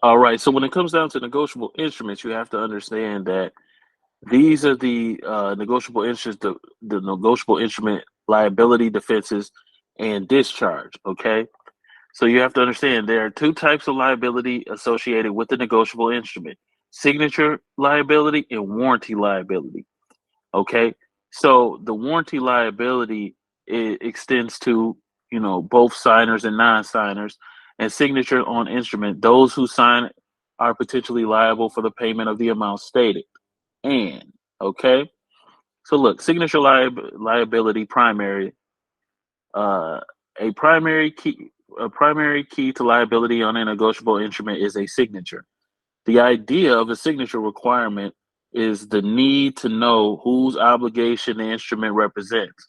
All right. So when it comes down to negotiable instruments, you have to understand that these are the negotiable instruments, the negotiable instrument liability, defenses, and discharge. Okay. So you have to understand there are two types of liability associated with the negotiable instrument: signature liability and warranty liability. Okay. So the warranty liability, it extends to, both signers and non-signers, and signature on instrument. Those who sign are potentially liable for the payment of the amount stated. And okay, so look, signature liability primary. Uh, a primary key a primary key to liability on a negotiable instrument is a signature. The idea of a signature requirement is the need to know whose obligation the instrument represents.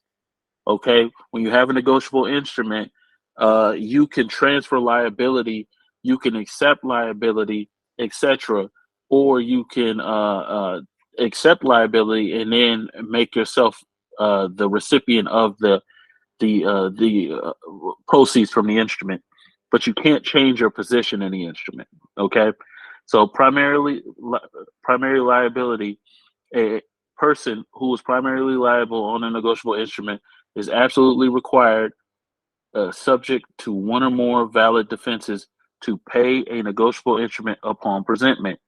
Okay, when you have a negotiable instrument, you can transfer liability, you can accept liability, etc., or you can accept liability and then make yourself the recipient of the proceeds from the instrument, but you can't change your position in the instrument. Okay, so primary liability, a person who is primarily liable on a negotiable instrument is absolutely required, subject to one or more valid defenses, to pay a negotiable instrument upon presentment.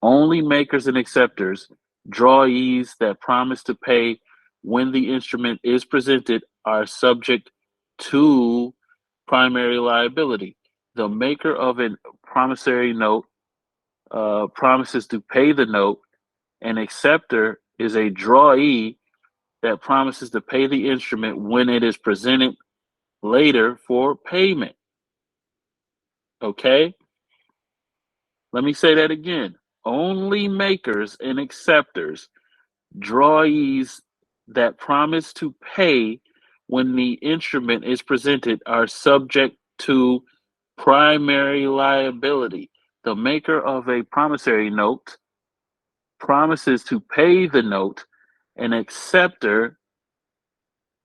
Only makers and acceptors, drawees that promise to pay when the instrument is presented, are subject to primary liability. The maker of a promissory note promises to pay the note. An acceptor is a drawee that promises to pay the instrument when it is presented later for payment. Okay? Let me say that again. Only makers and acceptors, drawees that promise to pay when the instrument is presented, are subject to primary liability. The maker of a promissory note promises to pay the note. An acceptor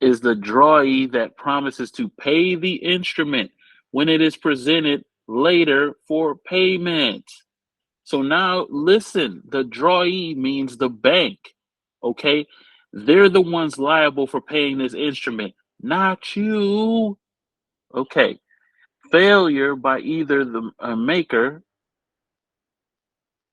is the drawee that promises to pay the instrument when it is presented later for payment. So now listen, the drawee means the bank. Okay? They're the ones liable for paying this instrument, not you. Okay. Failure by either the maker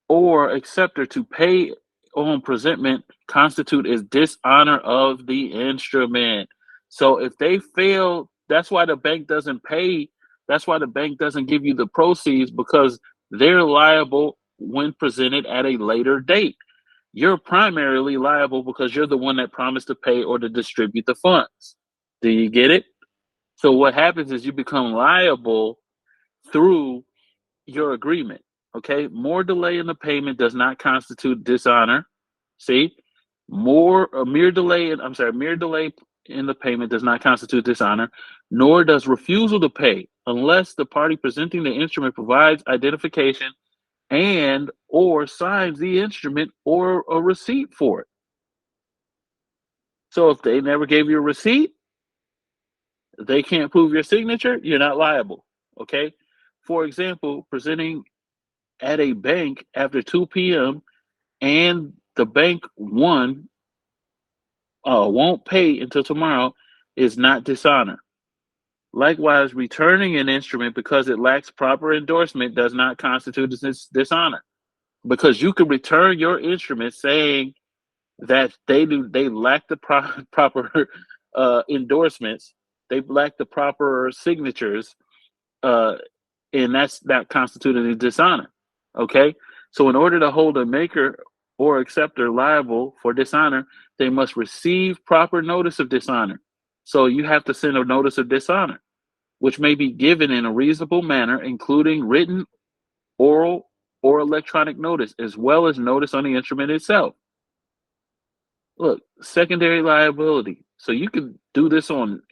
or acceptor to pay on presentment constitute as dishonor of the instrument. So if they fail, that's why the bank doesn't pay. That's why the bank doesn't give you the proceeds, because they're liable when presented at a later date. You're primarily liable because you're the one that promised to pay or to distribute the funds. Do you get it? So what happens is you become liable through your agreement. Okay, more delay in the payment does not constitute dishonor. See, more a mere delay. Mere delay in the payment does not constitute dishonor, nor does refusal to pay, unless the party presenting the instrument provides identification and or signs the instrument or a receipt for it. So if they never gave you a receipt, they can't prove your signature, you're not liable. Okay. For example, presenting at a bank after 2 p.m. and the bank one won't pay until tomorrow is not dishonor. Likewise, returning an instrument because it lacks proper endorsement does not constitute dishonor, because you can return your instrument saying that they lack the proper endorsements, they lack the proper signatures, uh, and that's not constituted a dishonor. Okay, so in order to hold a maker or acceptor liable for dishonor, they must receive proper notice of dishonor. So you have to send a notice of dishonor, which may be given in a reasonable manner, including written, oral, or electronic notice, as well as notice on the instrument itself. Look, secondary liability. So you can do this on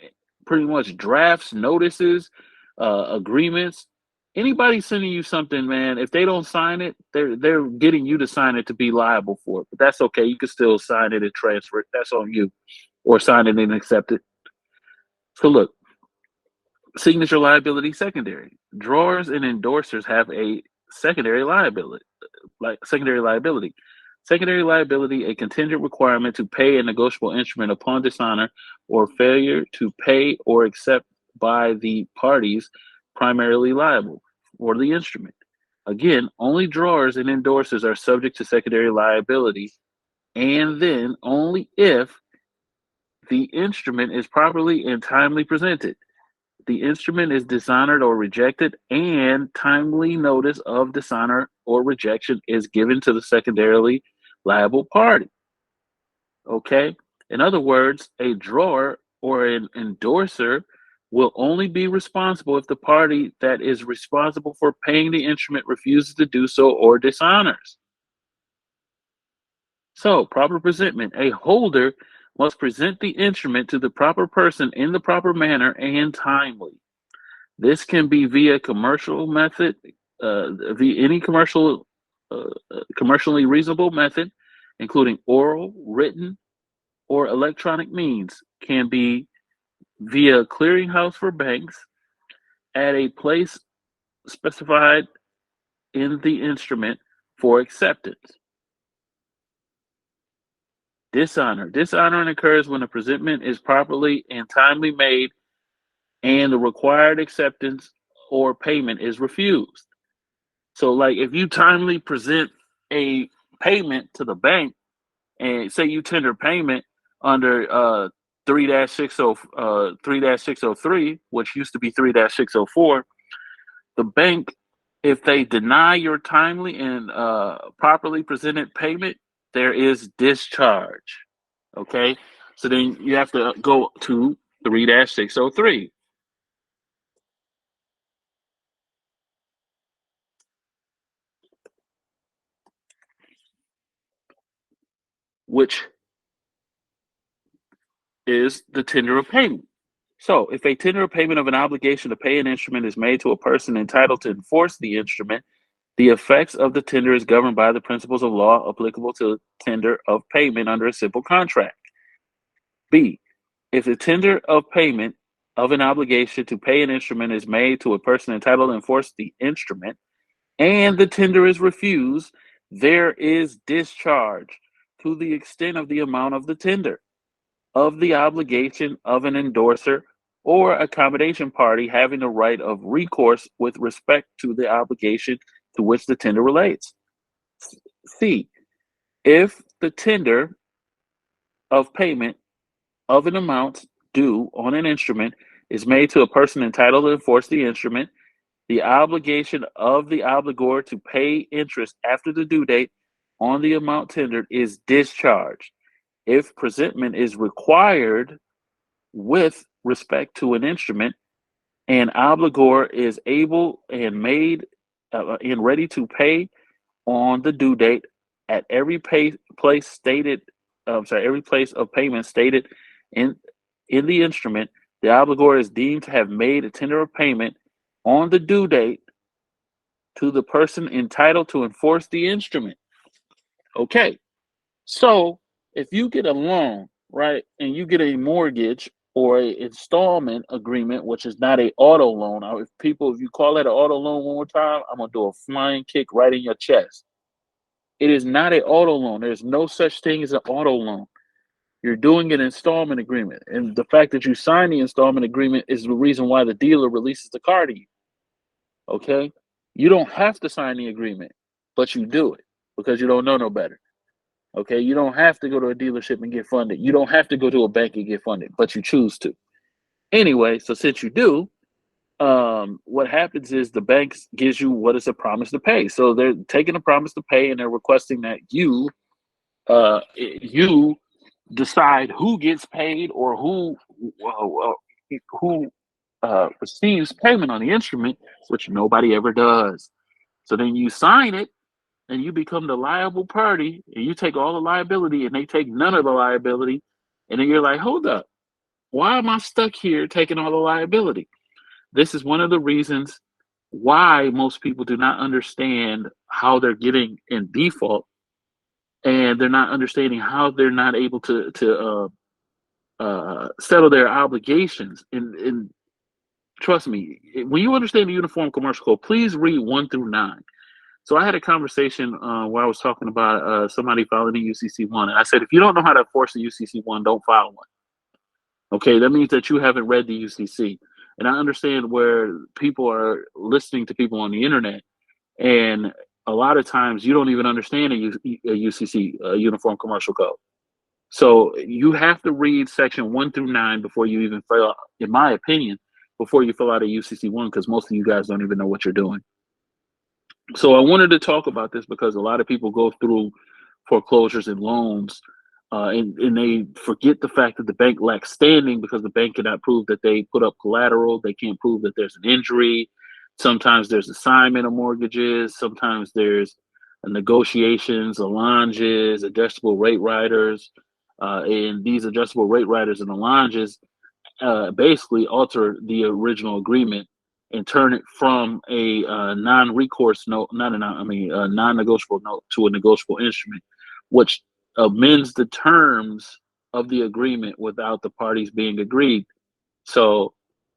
pretty much drafts, notices, agreements. Anybody sending you something, man, if they don't sign it, they're getting you to sign it to be liable for it. But that's okay. You can still sign it and transfer it. That's on you. Or sign it and accept it. So look, signature liability secondary. Drawers and endorsers have a secondary liability. Secondary liability. Secondary liability, a contingent requirement to pay a negotiable instrument upon dishonor or failure to pay or accept by the parties primarily liable for the instrument. Again, only drawers and endorsers are subject to secondary liability, and then only if the instrument is properly and timely presented. The instrument is dishonored or rejected, and timely notice of dishonor or rejection is given to the secondarily liable party. Okay? In other words, a drawer or an endorser will only be responsible if the party that is responsible for paying the instrument refuses to do so or dishonors. So, proper presentment. A holder must present the instrument to the proper person in the proper manner and timely. This can be via commercial method, via any commercially reasonable method, including oral, written, or electronic means. Can be via clearinghouse for banks at a place specified in the instrument for acceptance. Dishonor. Dishonoring occurs when a presentment is properly and timely made and the required acceptance or payment is refused. So, like, if you timely present a payment to the bank and say you tender payment under 3-603, which used to be 3-604, the bank, if they deny your timely and properly presented payment, there is discharge. Okay, so then you have to go to 3-603, which is the tender of payment. So, if a tender of payment of an obligation to pay an instrument is made to a person entitled to enforce the instrument, the effects of the tender is governed by the principles of law applicable to tender of payment under a simple contract. B. If the tender of payment of an obligation to pay an instrument is made to a person entitled to enforce the instrument, and the tender is refused, there is discharge to the extent of the amount of the tender, of the obligation of an endorser or accommodation party having the right of recourse with respect to the obligation to which the tender relates. C. If the tender of payment of an amount due on an instrument is made to a person entitled to enforce the instrument, the obligation of the obligor to pay interest after the due date on the amount tendered is discharged. If presentment is required with respect to an instrument, and obligor is able and made and ready to pay on the due date at every place stated. Every place of payment stated in the instrument, the obligor is deemed to have made a tender of payment on the due date to the person entitled to enforce the instrument. Okay, so if you get a loan, right, and you get a mortgage or a installment agreement, which is not a auto loan. If you call that an auto loan one more time, I'm gonna do a flying kick right in your chest. It is not an auto loan. There's no such thing as an auto loan. You're doing an installment agreement, and the fact that you sign the installment agreement is the reason why the dealer releases the car to you. Okay, you don't have to sign the agreement, but you do it because you don't know no better. Okay, you don't have to go to a dealership and get funded. You don't have to go to a bank and get funded, but you choose to. Anyway, so since you do, what happens is the banks gives you what is a promise to pay. So they're taking a promise to pay and they're requesting that you decide who gets paid or who receives payment on the instrument, which nobody ever does. So then you sign it and you become the liable party and you take all the liability and they take none of the liability. And then you're like, hold up, why am I stuck here taking all the liability? This is one of the reasons why most people do not understand how they're getting in default, and they're not understanding how they're not able to settle their obligations. And trust me, when you understand the Uniform Commercial Code, please read 1 through 9. So I had a conversation where I was talking about somebody filing a UCC1, and I said, if you don't know how to force a UCC1, don't file one. Okay, that means that you haven't read the UCC. And I understand where people are listening to people on the internet, and a lot of times you don't even understand a UCC, Uniform Commercial Code. So you have to read section 1 through 9 before you even fill out, in my opinion, before you fill out a UCC1, because most of you guys don't even know what you're doing. So I wanted to talk about this because a lot of people go through foreclosures and loans, and they forget the fact that the bank lacks standing because the bank cannot prove that they put up collateral. They can't prove that there's an injury. Sometimes there's assignment of mortgages. Sometimes there's negotiations, allonges, adjustable rate riders. And these adjustable rate riders and allonges basically alter the original agreement and turn it from a non-recourse note, a non-negotiable note to a negotiable instrument, which amends the terms of the agreement without the parties being agreed. So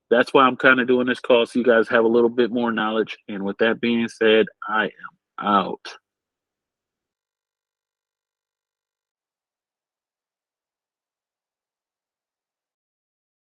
that's why I'm kind of doing this call, so you guys have a little bit more knowledge. And with that being said, I am out.